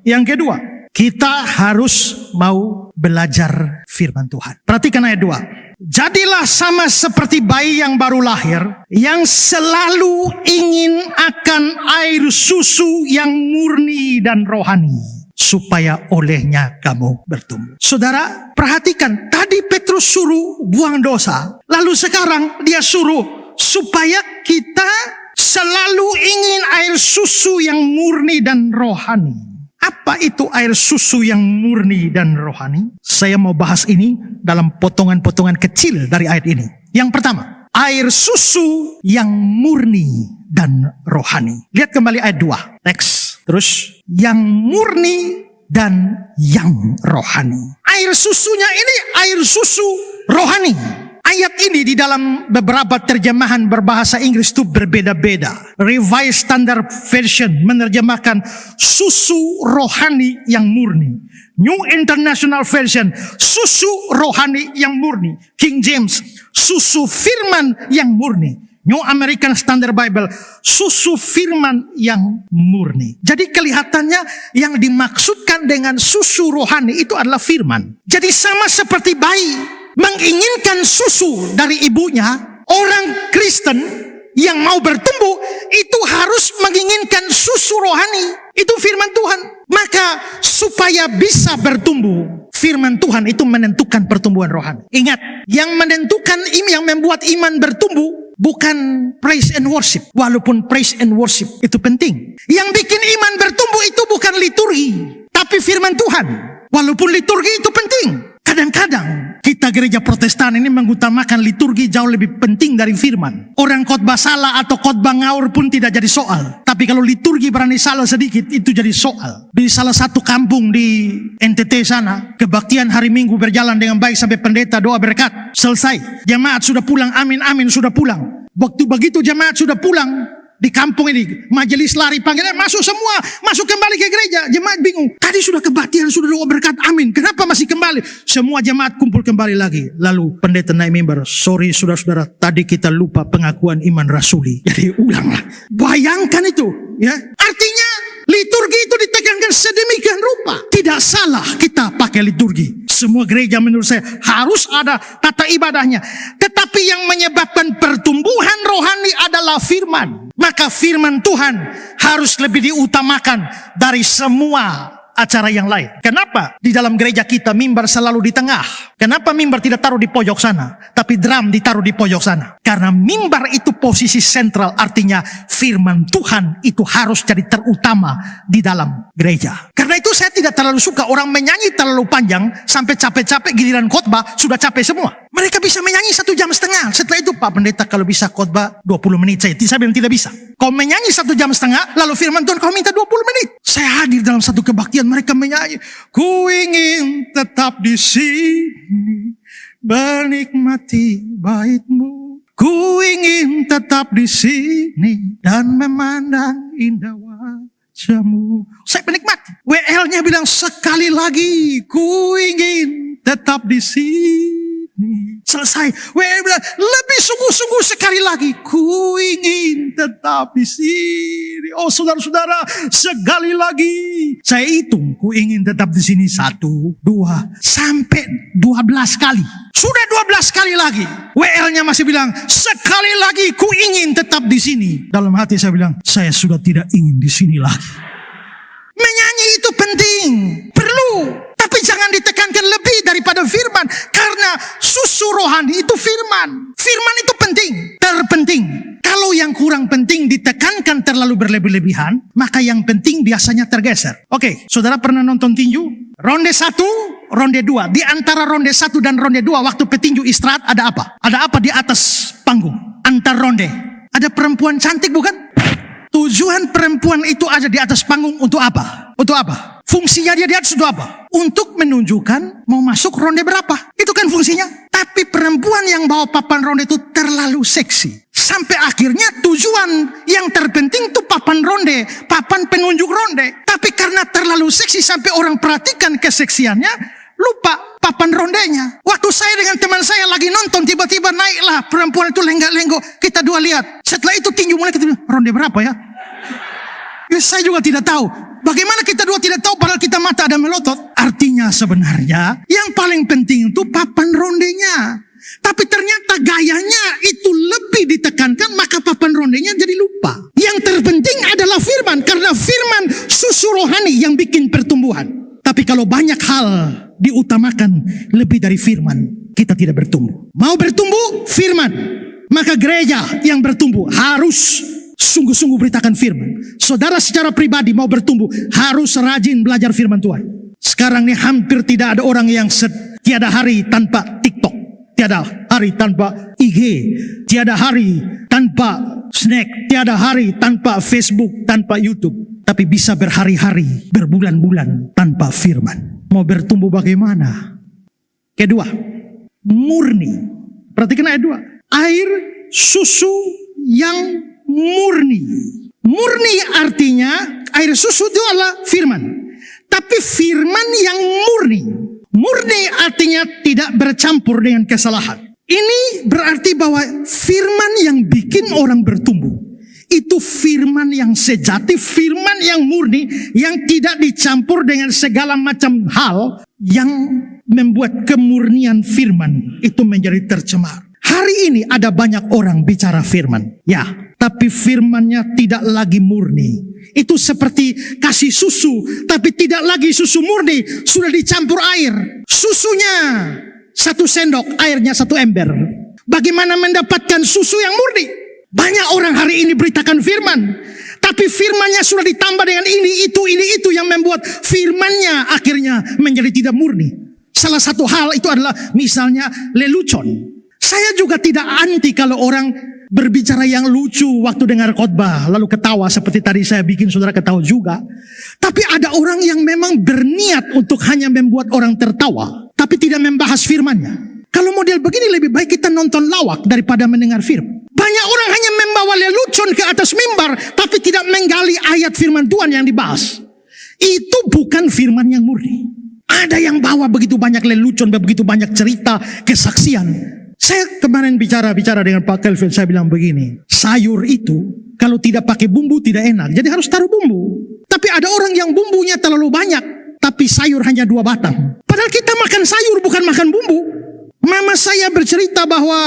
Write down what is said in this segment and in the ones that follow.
Yang kedua, kita harus mau belajar firman Tuhan. Perhatikan ayat 2. Jadilah sama seperti bayi yang baru lahir, yang selalu ingin akan air susu yang murni dan rohani, supaya olehnya kamu bertumbuh. Saudara, perhatikan, tadi Petrus suruh buang dosa, lalu sekarang dia suruh supaya kita selalu ingin air susu yang murni dan rohani. Apa itu air susu yang murni dan rohani? Saya mau bahas ini dalam potongan-potongan kecil dari ayat ini. Yang pertama, air susu yang murni dan rohani. Lihat kembali ayat 2. Next. Terus, yang murni dan yang rohani. Air susunya ini air susu rohani. Ayat ini di dalam beberapa terjemahan berbahasa Inggris itu berbeda-beda. Revised Standard Version menerjemahkan susu rohani yang murni. New International Version, susu rohani yang murni. King James, susu firman yang murni. New American Standard Bible, susu firman yang murni. Jadi kelihatannya yang dimaksudkan dengan susu rohani itu adalah firman. Jadi sama seperti bayi menginginkan susu dari ibunya, orang Kristen yang mau bertumbuh itu harus menginginkan susu rohani. Itu firman Tuhan. Maka supaya bisa bertumbuh, firman Tuhan itu menentukan pertumbuhan rohani. Ingat, yang menentukan, yang membuat iman bertumbuh bukan praise and worship. Walaupun praise and worship itu penting. Yang bikin iman bertumbuh itu bukan liturgi, tapi firman Tuhan. Walaupun liturgi itu penting. Kadang-kadang kita gereja Protestan ini mengutamakan liturgi jauh lebih penting dari firman. Orang khotbah salah atau khotbah ngawur pun tidak jadi soal. Tapi kalau liturgi berani salah sedikit, itu jadi soal. Di salah satu kampung di NTT sana, kebaktian hari Minggu berjalan dengan baik sampai pendeta doa berkat. Selesai. Jemaat sudah pulang, amin, amin, sudah pulang. Waktu begitu jemaat sudah pulang, di kampung ini, majelis lari panggil, masuk semua, masuk kembali ke gereja. Jemaat bingung, tadi sudah kebaktian, sudah doa berkat, amin, kenapa masih kembali? Semua jemaat kumpul kembali lagi. Lalu pendeta naik mimbar, sorry saudara-saudara, tadi kita lupa pengakuan iman rasuli. Jadi ulanglah. Bayangkan itu, ya. Artinya liturgi itu ditekankan sedemikian rupa. Tidak salah kita pakai liturgi. Semua gereja menurut saya harus ada tata ibadahnya. Tetapi yang menyebabkan pertumbuhan rohani adalah firman. Maka firman Tuhan harus lebih diutamakan dari semua acara yang lain. Kenapa di dalam gereja kita mimbar selalu di tengah? Kenapa mimbar tidak taruh di pojok sana, tapi drum ditaruh di pojok sana? Karena mimbar itu posisi sentral, artinya firman Tuhan itu harus jadi terutama di dalam gereja. Karena itu saya tidak terlalu suka orang menyanyi terlalu panjang sampai capek-capek, giliran khotbah sudah capek semua. Mereka bisa menyanyi 1,5 jam. Setelah itu, Pak Pendeta kalau bisa khotbah 20 menit saya bilang tidak bisa. Kau menyanyi 1,5 jam, lalu firman Tuhan kau minta 20 menit. Saya hadir dalam satu kebaktian, mereka menyanyi, ku ingin tetap di sini, menikmati bait-Mu. Ku ingin tetap di sini dan memandang indah wajah-Mu. Saya menikmati. WL-nya bilang sekali lagi, ku ingin tetap di sini. Selesai. WL bilang lebih sungguh-sungguh sekali lagi, ku ingin tetap di sini. Oh saudara-saudara, sekali lagi. Saya hitung, ku ingin tetap di sini 1, 2, sampai 12 kali. Sudah 12 kali lagi. WL-nya masih bilang, sekali lagi ku ingin tetap di sini. Dalam hati saya bilang, saya sudah tidak ingin di sini lagi. Menyanyi itu penting, perlu. Tapi jangan ditekankan lebih daripada firman. Karena susu rohani itu firman. Firman itu penting, terpenting. Kalau yang kurang penting ditekankan terlalu berlebih-lebihan, maka yang penting biasanya tergeser. Oke, saudara pernah nonton tinju? Ronde 1, ronde 2. Di antara ronde 1 dan ronde 2 waktu petinju istirahat ada apa? Ada apa di atas panggung? Antar ronde. Ada perempuan cantik bukan? Tujuan perempuan itu ada di atas panggung untuk apa? Untuk apa? Fungsinya dia di atas itu apa? Untuk menunjukkan mau masuk ronde berapa. Itu kan fungsinya. Tapi perempuan yang bawa papan ronde itu terlalu seksi. Sampai akhirnya tujuan yang terpenting itu papan ronde. Papan penunjuk ronde. Tapi karena terlalu seksi sampai orang perhatikan keseksiannya, lupa papan rondenya. Waktu saya dengan teman saya lagi nonton, tiba-tiba naiklah perempuan itu lenggak-lenggok. Kita dua lihat. Setelah itu tinju mulai, kita bilang, ronde berapa ya? Saya juga tidak tahu. Bagaimana kita dua tidak tahu padahal kita mata ada melotot? Artinya sebenarnya yang paling penting itu papan rondenya. Tapi ternyata gayanya itu lebih ditekankan, maka papan rondenya jadi lupa. Yang terpenting adalah firman, karena firman susu rohani yang bikin pertumbuhan. Tapi kalau banyak hal diutamakan lebih dari firman, kita tidak bertumbuh. Mau bertumbuh, firman. Maka gereja yang bertumbuh harus sungguh-sungguh beritakan firman. Saudara secara pribadi mau bertumbuh, harus rajin belajar firman Tuhan. Sekarang ini hampir tidak ada orang yang tiada hari tanpa TikTok, tiada hari tanpa IG, tiada hari tanpa snack, tiada hari tanpa Facebook, tanpa YouTube. Tapi bisa berhari-hari, berbulan-bulan tanpa firman. Mau bertumbuh bagaimana? Kedua, murni. Perhatikan ayat 2. Air susu yang murni. Murni artinya air susu itu adalah firman. Tapi firman yang murni. Murni artinya tidak bercampur dengan kesalahan. Ini berarti bahwa firman yang bikin orang bertumbuh itu firman yang sejati, firman yang murni, yang tidak dicampur dengan segala macam hal yang membuat kemurnian firman itu menjadi tercemar. Hari ini ada banyak orang bicara firman, ya, tapi firmannya tidak lagi murni. Itu seperti kasih susu, tapi tidak lagi susu murni, sudah dicampur air. Susunya 1 sendok, airnya 1 ember. Bagaimana mendapatkan susu yang murni? Banyak orang hari ini beritakan firman, tapi firmannya sudah ditambah dengan ini itu yang membuat firmannya akhirnya menjadi tidak murni. Salah satu hal itu adalah misalnya lelucon. Saya juga tidak anti kalau orang berbicara yang lucu waktu dengar khotbah, lalu ketawa seperti tadi saya bikin saudara ketawa juga. Tapi ada orang yang memang berniat untuk hanya membuat orang tertawa, tapi tidak membahas firmannya. Kalau model begini lebih baik kita nonton lawak daripada mendengar firman. Banyak orang hanya membawa lelucon ke atas mimbar, tapi tidak menggali ayat firman Tuhan yang dibahas. Itu bukan firman yang murni. Ada yang bawa begitu banyak lelucon, begitu banyak cerita, kesaksian. Saya kemarin bicara dengan Pak Kelvin, saya bilang begini, sayur itu kalau tidak pakai bumbu tidak enak, jadi harus taruh bumbu. Tapi ada orang yang bumbunya terlalu banyak, tapi sayur hanya 2 batang. Padahal kita makan sayur bukan makan bumbu. Mama saya bercerita bahwa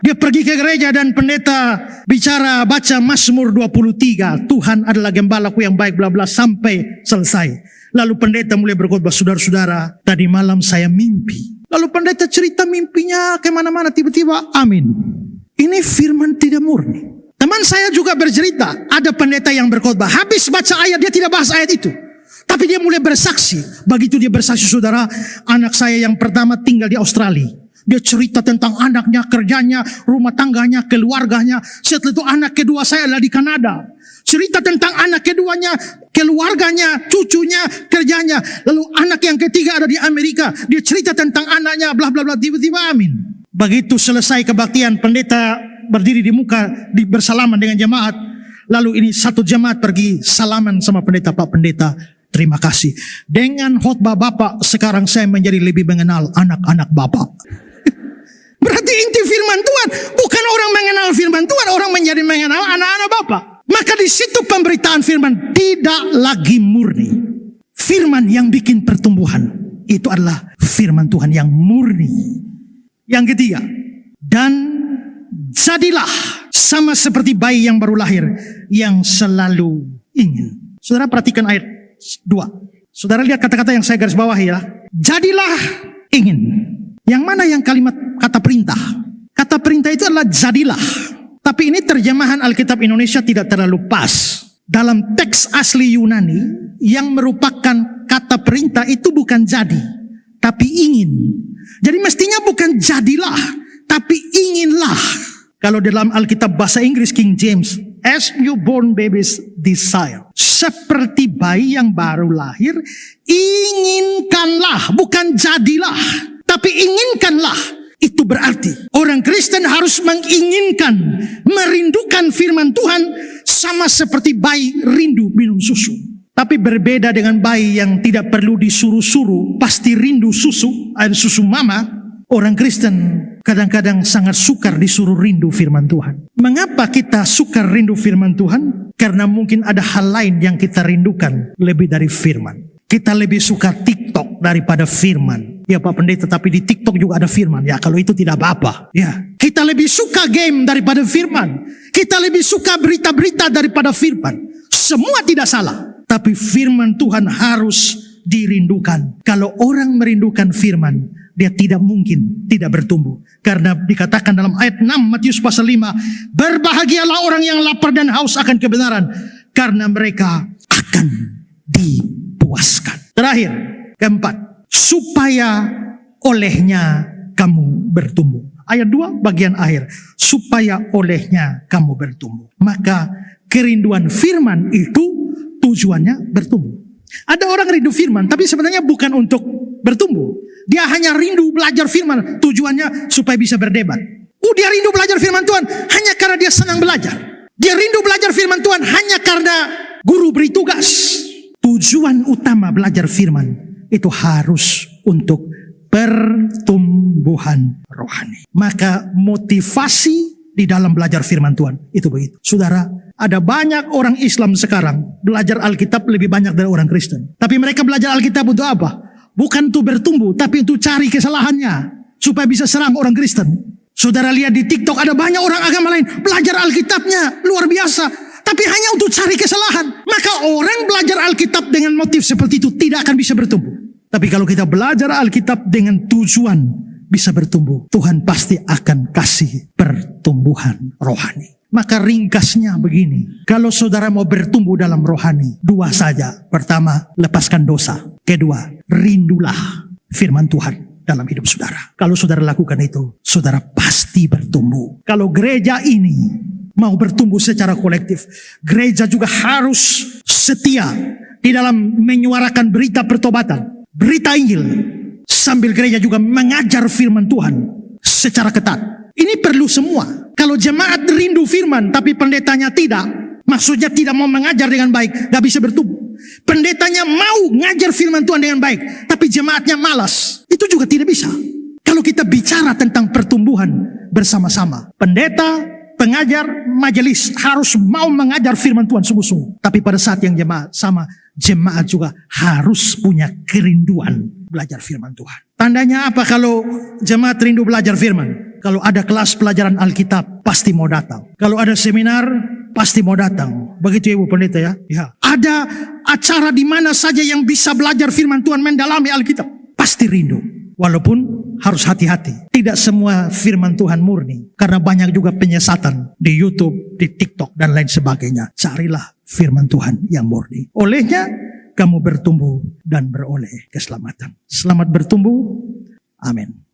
dia pergi ke gereja dan pendeta bicara baca Mazmur 23. Tuhan adalah gembalaku yang baik bla bla sampai selesai. Lalu pendeta mulai berkhotbah, saudara-saudara, tadi malam saya mimpi. Lalu pendeta cerita mimpinya kemana-mana, tiba-tiba amin. Ini firman tidak murni. Teman saya juga bercerita, ada pendeta yang berkhotbah, habis baca ayat dia tidak bahas ayat itu. Tapi dia mulai bersaksi. Begitu dia bersaksi, saudara, anak saya yang pertama tinggal di Australia. Dia cerita tentang anaknya, kerjanya, rumah tangganya, keluarganya. Setelah itu anak kedua saya adalah di Kanada. Cerita tentang anak keduanya, keluarganya, cucunya, kerjanya. Lalu anak yang ketiga ada di Amerika. Dia cerita tentang anaknya, bla bla bla, tiba-tiba amin. Begitu selesai kebaktian, pendeta berdiri di muka, bersalaman dengan jemaat. Lalu ini satu jemaat pergi salaman sama pendeta, Pak Pendeta, terima kasih. Dengan khotbah Bapak, sekarang saya menjadi lebih mengenal anak-anak Bapak. Berarti inti firman Tuhan bukan orang mengenal firman Tuhan, orang menjadi mengenal anak-anak Bapa. Maka di situ pemberitaan firman tidak lagi murni. Firman yang bikin pertumbuhan itu adalah firman Tuhan yang murni. Yang ketiga, dan jadilah sama seperti bayi yang baru lahir yang selalu ingin. Saudara perhatikan ayat 2. Saudara lihat kata-kata yang saya garis bawahi ya. Jadilah ingin. Yang mana yang kalimat kata perintah? Kata perintah itu adalah jadilah. Tapi ini terjemahan Alkitab Indonesia tidak terlalu pas. Dalam teks asli Yunani yang merupakan kata perintah itu bukan jadi, tapi ingin. Jadi mestinya bukan jadilah, tapi inginlah. Kalau dalam Alkitab bahasa Inggris King James, as newborn babies desire. Seperti bayi yang baru lahir, inginkanlah, bukan jadilah. Tapi inginkanlah. Itu berarti orang Kristen harus menginginkan, merindukan firman Tuhan sama seperti bayi rindu minum susu. Tapi berbeda dengan bayi yang tidak perlu disuruh-suruh, pasti rindu susu, air susu mama. Orang Kristen kadang-kadang sangat sukar disuruh rindu firman Tuhan. Mengapa kita sukar rindu firman Tuhan? Karena mungkin ada hal lain yang kita rindukan lebih dari firman. Kita lebih suka TikTok daripada firman. Ya Pak Pendeta, tapi di TikTok juga ada firman. Ya kalau itu tidak apa-apa. Ya, kita lebih suka game daripada firman. Kita lebih suka berita-berita daripada firman. Semua tidak salah. Tapi firman Tuhan harus dirindukan. Kalau orang merindukan firman, dia tidak mungkin tidak bertumbuh. Karena dikatakan dalam ayat 6 Matius pasal 5, berbahagialah orang yang lapar dan haus akan kebenaran, karena mereka akan dipuaskan. Terakhir, keempat, supaya olehnya kamu bertumbuh. Ayat 2 bagian akhir, supaya olehnya kamu bertumbuh. Maka kerinduan firman itu tujuannya bertumbuh. Ada orang rindu firman, tapi sebenarnya bukan untuk bertumbuh. Dia hanya rindu belajar firman, tujuannya supaya bisa berdebat. Dia rindu belajar firman Tuhan hanya karena dia senang belajar. Dia rindu belajar firman Tuhan hanya karena guru beri tugas. Tujuan utama belajar firman itu harus untuk pertumbuhan rohani. Maka motivasi di dalam belajar firman Tuhan itu begitu. Saudara, ada banyak orang Islam sekarang belajar Alkitab lebih banyak dari orang Kristen. Tapi mereka belajar Alkitab untuk apa? Bukan untuk bertumbuh, tapi untuk cari kesalahannya supaya bisa serang orang Kristen. Saudara lihat di TikTok ada banyak orang agama lain belajar Alkitabnya luar biasa, tapi hanya untuk cari kesalahan. Maka orang belajar Alkitab dengan motif seperti itu tidak akan bisa bertumbuh. Tapi kalau kita belajar Alkitab dengan tujuan bisa bertumbuh, Tuhan pasti akan kasih pertumbuhan rohani. Maka ringkasnya begini, kalau saudara mau bertumbuh dalam rohani, dua saja. Pertama, lepaskan dosa. Kedua, rindulah firman Tuhan dalam hidup saudara. Kalau saudara lakukan itu, saudara pasti bertumbuh. Kalau gereja ini mau bertumbuh secara kolektif, gereja juga harus setia di dalam menyuarakan berita pertobatan, berita Injil, sambil gereja juga mengajar firman Tuhan secara ketat. Ini perlu semua. Kalau jemaat rindu firman tapi pendetanya tidak, maksudnya tidak mau mengajar dengan baik, gak bisa bertumbuh. Pendetanya mau ngajar firman Tuhan dengan baik, tapi jemaatnya malas, itu juga tidak bisa. Kalau kita bicara tentang pertumbuhan bersama-sama, pendeta, pengajar, majelis harus mau mengajar firman Tuhan sungguh-sungguh. Tapi pada saat yang jemaat juga harus punya kerinduan belajar firman Tuhan. Tandanya apa kalau jemaat rindu belajar firman? Kalau ada kelas pelajaran Alkitab, pasti mau datang. Kalau ada seminar, pasti mau datang. Begitu Ibu Pendeta ya. Ya. Ada acara di mana saja yang bisa belajar firman Tuhan, mendalami Alkitab, pasti rindu. Walaupun harus hati-hati. Tidak semua firman Tuhan murni. Karena banyak juga penyesatan di YouTube, di TikTok, dan lain sebagainya. Carilah firman Tuhan yang murni. Olehnya, kamu bertumbuh dan beroleh keselamatan. Selamat bertumbuh. Amin.